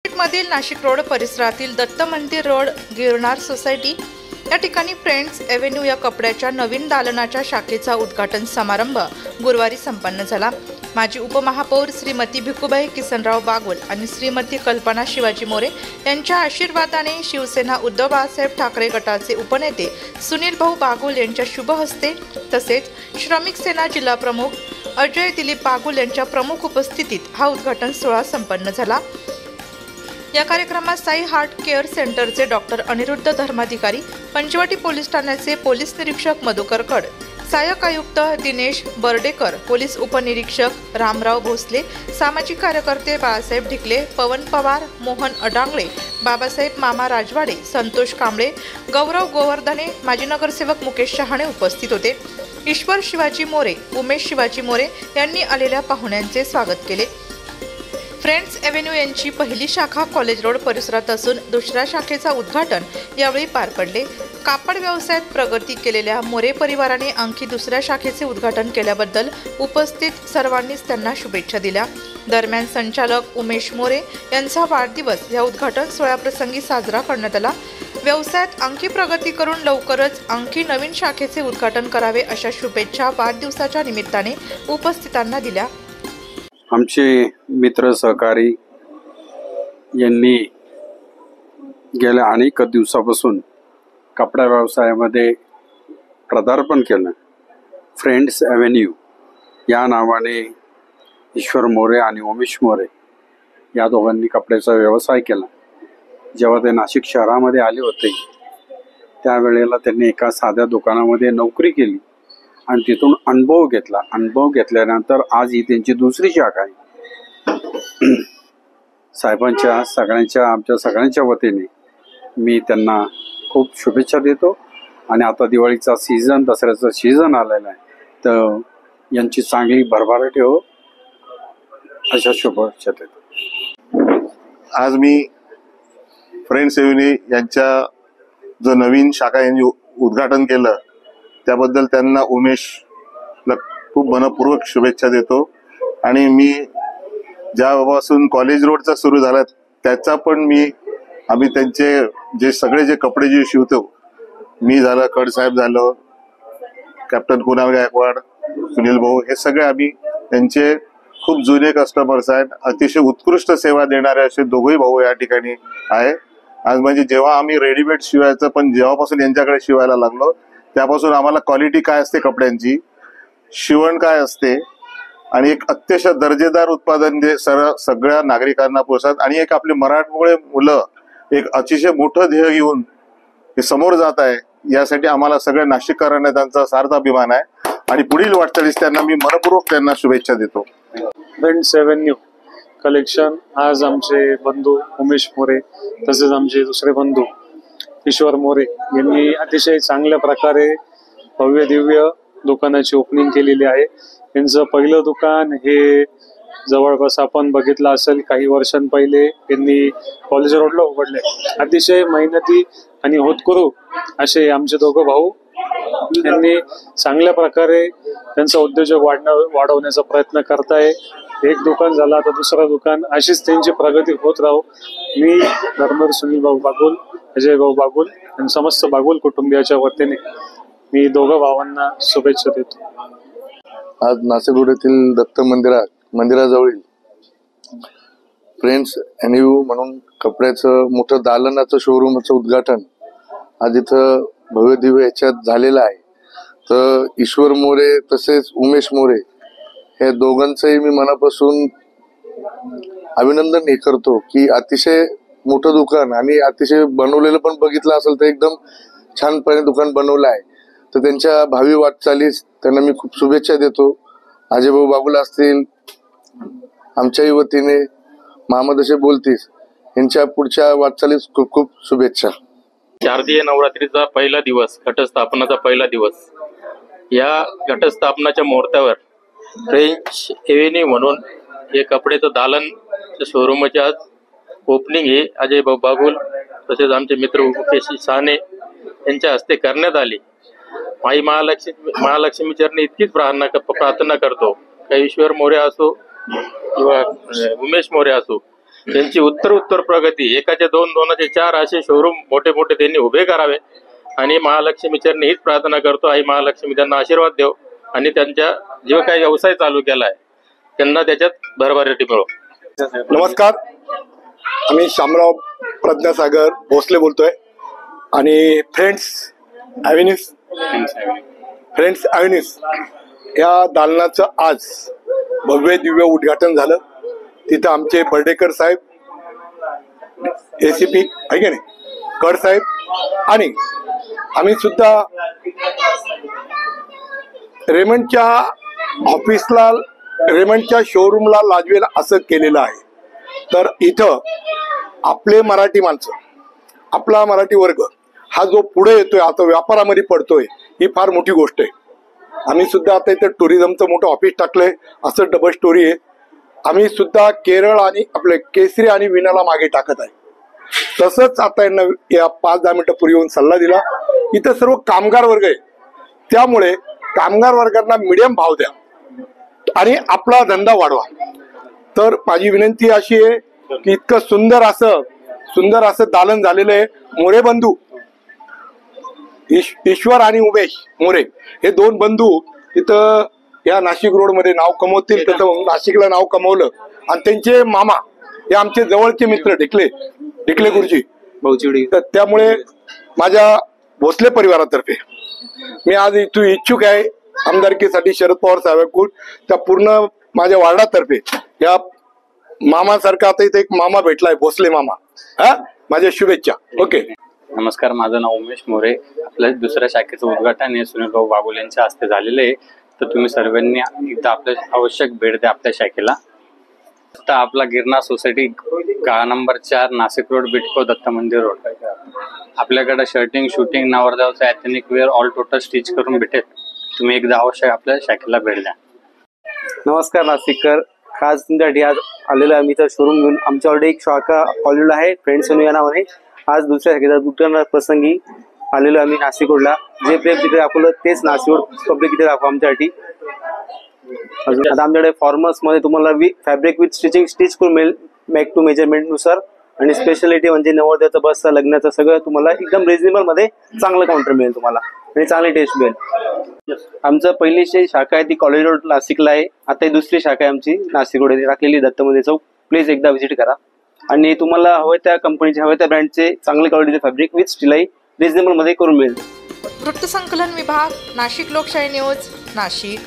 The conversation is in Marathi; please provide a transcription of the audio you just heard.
मधील नाशिक रोड परिसरातील दत्त मंदिर रोड गिरनार सोसायटी या ठिकाणी फ्रेंड्स एव्हेन्यू या कपड्याच्या नवीन दालनाच्या शाखेचा उद्घाटन समारंभ गुरुवारी संपन्न झाला। माजी उपमहापौर श्रीमती भिकुबाई किसनराव बागुल आणि श्रीमती कल्पना शिवाजी मोरे यांच्या आशीर्वादाने शिवसेना उद्धव बाळासाहेब ठाकरे गटाचे उपनेते सुनील भाऊ बागुल यांच्या शुभ हस्ते तसेच श्रमिक सेना जिल्हा प्रमुख अजय दिलीप बागुल यांच्या प्रमुख उपस्थितीत हा उद्घाटन सोहळा संपन्न झाला। या कार्यक्रमात साई हार्ट केअर सेंटरचे डॉक्टर अनिरुद्ध धर्माधिकारी, पंचवटी पोलीस ठाण्याचे पोलीस निरीक्षक मधुकर कड, सहाय्यक आयुक्त दिनेश बर्डेकर, पोलीस उपनिरीक्षक रामराव भोसले, सामाजिक कार्यकर्ते बाळासाहेब ढिकले, पवन पवार, मोहन अडांगळे, बाबासाहेब मामा राजवाडे, संतोष कांबळे, गौरव गोवर्धने, माजी नगरसेवक मुकेश शहाणे उपस्थित होते। ईश्वर शिवाजी मोरे, उमेश शिवाजी मोरे यांनी आलेल्या पाहुण्यांचे स्वागत केले। फ्रेंड्स एव्हेन्यू यांची पहिली शाखा कॉलेज रोड परिसरात असून दुसऱ्या शाखेचा उद्घाटन यावेळी पार पडले। कापड व्यवसायात प्रगती केलेल्या मोरे परिवाराने आणखी दुसऱ्या शाखेचे उद्घाटन केल्याबद्दल उपस्थित सर्वांनीच त्यांना शुभेच्छा दिल्या। दरम्यान संचालक उमेश मोरे यांचा वाढदिवस या उद्घाटन सोहळ्याप्रसंगी साजरा करण्यात आला। व्यवसायात आणखी प्रगती करून लवकरच आणखी नवीन शाखेचे उद्घाटन करावे अशा शुभेच्छा वाढदिवसाच्या निमित्ताने उपस्थितांना दिल्या। आमचे मित्र सहकारी यांनी गेल्या अनेक दिवसापासून कपडा व्यवसायामध्ये पदार्पण केलं। फ्रेंड्स एव्हेन्यू या नावाने ईश्वर मोरे आणि उमेश मोरे या दोघांनी कपड्याचा व्यवसाय केला। जेव्हा ते नाशिक शहरामध्ये आले होते त्यावेळेला त्यांनी एका साध्या दुकानामध्ये नोकरी केली आणि तिथून अनुभव घेतला। अनुभव घेतल्यानंतर आज ही त्यांची दुसरी शाखा आहे। साहेबांच्या आमच्या सगळ्यांच्या वतीने मी त्यांना खूप शुभेच्छा देतो आणि आता दिवाळीचा सीझन, दसऱ्याचा सीझन आलेला आहे, तर यांची चांगली भरभराट हो अशा शुभेच्छा देतो। आज मी फ्रेंड्स एव्हेन्यू यांच्या जो नवीन शाखा यांनी उद्घाटन केलं त्याबद्दल त्यांना उमेशला खूप मनपूर्वक शुभेच्छा देतो। आणि मी ज्यापासून कॉलेज रोडचा सुरू झाला त्याचा पण आम्ही त्यांचे जे कपडे जे शिवतो, मी झालं, कडसाहेब झालं, कॅप्टन कुणाल गायकवाड, सुनील भाऊ, हे सगळे आम्ही त्यांचे खूप जुने कस्टमर्स आहेत। अतिशय उत्कृष्ट सेवा देणारे असे दोघेही भाऊ या ठिकाणी आहे। आज म्हणजे जेव्हा आम्ही रेडीमेड शिवायचं पण जेव्हापासून यांच्याकडे शिवायला लागलो त्यापासून आम्हाला क्वालिटी काय असते, कपड्यांची शिवण काय असते आणि एक अतिशय दर्जेदार उत्पादन जे सगळ्या नागरिकांना पोहोचतात आणि एक आपले मराठमोळे मुलं एक अतिशय मोठं ध्येय घेऊन हे समोर जात आहे, यासाठी आम्हाला सगळ्या नाशिककरांना त्यांचा सार्थ अभिमान आहे आणि पुढील वाटचालीस त्यांना मी मनपूर्वक त्यांना शुभेच्छा देतो। फ्रेंड्स एव्हेन्यू कलेक्शन आज आमचे बंधू उमेश मोरे तसेच आमचे दुसरे बंधू ईश्वर मोरे यांनी अतिशय चांगल्या प्रकारे भव्य दिव्य दुकानाची ओपनिंग केलेली आहे। यांचं पहिलं दुकान हे जवळपास आपण बघितलं असेल काही वर्षां पहिले यांनी कॉलेज रोडला उघडले। अतिशय मेहनती आणि होतकरू असे आमचे दोघं भाऊ यांनी चांगल्या प्रकारे त्यांचा उद्योजक वाढवण्याचा प्रयत्न करताय। एक दुकान झाला आता दुसरं दुकान, अशीच त्यांची प्रगती होत राहू। मी धर्मवीर सुनील भाऊ बागुल, अजय भाऊ बागुल आणि समस्त बागुल कुटुंबियाच्या वतीने मी दोघं भावांना शुभेच्छा देतो। आज नाशिक रोड येथील दत्त मंदिराजवळील फ्रेंड्स एव्हेन्यू म्हणून कपड्याचं मोठं दालनाचं शोरूमचं उद्घाटन आज इथं भव्य दिव्य याच्यात झालेलं आहे। तर ईश्वर मोरे तसेच उमेश मोरे हे दोघांचंही मी मनापासून अभिनंदन हे करतो की अतिशय मोठं दुकान आणि अतिशय बनवलेलं पण बघितलं असेल तर एकदम छानपणे दुकान बनवलं आहे। तर त्यांच्या भावी वाटचालीस त्यांना मी खूप शुभेच्छा देतो। अजय भाऊ बागुल असतील, आमच्याही वतीने महामद असे बोलतीस यांच्या पुढच्या वाटचालीस खूप खूप शुभेच्छा। शारदीय नवरात्रीचा पहिला दिवस, घटस्थापनाचा पहिला दिवस, या घटस्थापनाच्या मुहूर्तावर फ्रेंड्स एव्हेन्यू म्हणून हे कपड्याचं दालन शोरूमचे आज ओपनिंग हे अजय भाऊ बागुल तसेच आमचे मित्र मुकेश शहाणे यांच्या हस्ते करण्यात आले। माई महालक्ष्मी चरणी इतकीच प्रार्थना करतो का ईश्वर मोरे असो किंवा उमेश मोरे असो त्यांची उत्तर प्रगती, एकाचे 2, 2चे 4 असे शोरूम मोठे मोठे त्यांनी उभे करावे आणि महालक्ष्मी चरणी हीच प्रार्थना करतो. आई महालक्ष्मी त्यांना आशीर्वाद देव आणि त्यांच्या जो काही व्यवसाय चालू केलाय त्यांना त्याच्यात भरभराटी मिळो. नमस्कार, आम्ही शामराव प्रज्ञासागर भोसले बोलतोय आणि फ्रेंड्स ॲव्हेन्यूज या दालनाचं आज भव्य दिव्य उद्घाटन झालं. तिथं आमचे बर्डेकर साहेब, ACP आहे की नाही, कर साहेब आणि आम्ही सुद्धा रेमंडच्या ऑफिसला, रेमंडच्या शोरूमला लाजवेल असं केलेलं आहे. तर इथं आपले मराठी माणसं, आपला मराठी वर्ग हा जो पुढे येतोय, आता व्यापारामध्ये पडतोय, ही फार मोठी गोष्ट आहे. आम्ही सुद्धा आता इथं टुरिझमचं मोठं ऑफिस टाकलंय, असं डबल स्टोरी आहे. आम्ही सुद्धा केरळ आणि आपले केसरी आणि विनाला मागे टाकत आहे. तसंच आता यांना या 5-10 मिनिटं पूर्वी येऊन सल्ला दिला. इथं सर्व कामगार वर्ग आहे, त्यामुळे कामगार वर्गांना मिडियम भाव द्या आणि आपला धंदा वाढवा. तर माझी विनंती अशी आहे की इतकं सुंदर असं दालन झालेलं आहे. मोरे बंधू ईश्वर आणि उमेश मोरे हे 2 बंधू तिथं या नाशिक रोड मध्ये नाव कमवतील, तसं नाशिकला नाव कमवलं. आणि त्यांचे मामा हे आमचे जवळचे मित्र ढिकले गुरुजी भाऊचिवडी. तर त्यामुळे माझ्या भोसले परिवारातर्फे मी आज इथून इच्छुक आहे आमदारकीसाठी शरद पवार साहेबांकडून. त्या पूर्ण माझ्या वार्डातर्फे या मामासारखा आता इथे एक मामा भेटलाय, भोसले मामा. माझ्या शुभेच्छा. ओके. नमस्कार, माझं नाव उमेश मोरे. आपल्या दुसऱ्या शाखेचं उद्घाटन हे सुनील भाऊ बागुल यांच्या हस्ते झालेलं आहे. तर तुम्ही सर्वांनी एकदा आपल्या आवश्यक भेट द्या आपल्या शाखेला. आता आपला गिरनार सोसायटी गाळा number 4 Nashik road, Bytco, Datta Mandir road. आपल्याकडे शर्टिंग, शूटिंग, नवरदेवाचं ethnic wear all total stitch करून भेटेल. तुम्ही एकदा आवश्यक आपल्या शाखेला भेट द्या. नमस्कार नाशिककर, खास तुमच्यासाठी आज आलेलो आहे. आम्ही तर शोरूम घेऊन आमच्या ऑलरेडी एक शाखा कॉलेजला आहे फ्रेंड्स या नावाने. आज दुसऱ्या शाखेचा उद्घाटन प्रसंगी आलेलो आम्ही नाशिक रोडला. जे प्रेम तिथे दाखवलं तेच नाशिक रोड पब्लिक इथे दाखवा आमच्यासाठी. अजून आता आमच्याकडे फॉर्मल्स मध्ये तुम्हाला फॅब्रिक विथ स्टिचिंग स्टिच करून मिळेल मेक टू मेजरमेंट नुसार. आणि स्पेशालिटी म्हणजे नवरदेवाचं, बसचं, लग्नाचं सगळं तुम्हाला एकदम रिजनेबल मध्ये चांगलं काउंटर मिळेल तुम्हाला आणि चांगली टेस्ट मिळेल. आमचं पहिली शाखा आहे ती कॉलेज रोड नाशिकला आहे. आता ही दुसरी शाखा आहे आमची नाशिक रोड टाकलेली दत्त मंदिर चौक. प्लीज एकदा व्हिजिट करा आणि तुम्हाला हवे त्या कंपनीचे, हवे त्या ब्रँडचे चांगले क्वालिटीचे फॅब्रिक विथ स्टिलाई रिजनेबल मध्ये करून मिळेल. वृत्तसंकलन विभाग, नाशिक लोकशाही न्यूज, नाशिक.